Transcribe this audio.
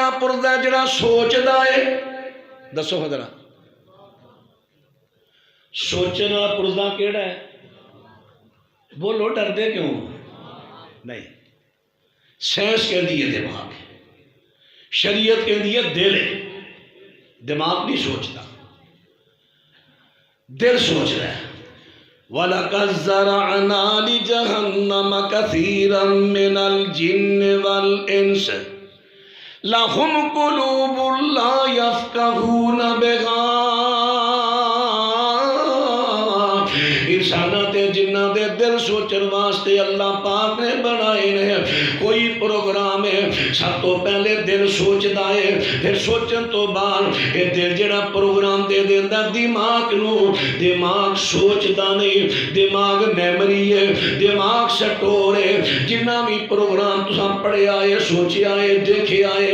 جڑا پردہ ہے جڑا سوچدا ہے دسو حضرات سوچنا پردہ کیڑا ہے بولو ڈر دے کیوں نہیں سائنس کہہ دیئے دماغ شریعت کہہ دیئے دل ہے دماغ نہیں سوچتا دل سوچ رہا ہے وَلَقَدْ زَرَعْنَا لِجَهَنَّمَ كَثِيرًا مِنَ الْجِنِّ وَالْإِنسِ لَهُمْ قُلُوبٌ لَا يَفْقَهُونَ بِهَا انسانہ تے جنہ دے دل سوچن واسطے اللہ پاک نے بنائے نے کوئی پروگرام ہے سب تو پہلے دل سوچدا ہے پھر سوچن تو بعد یہ دل جڑا پروگرام دے دیندا دماغ نو دماغ سوچدا نہیں دماغ میموری ہے دماغ سٹور ہے جنہ بھی پروگرام تساں پڑھیا ہے سوچیا ہے دیکھیا ہے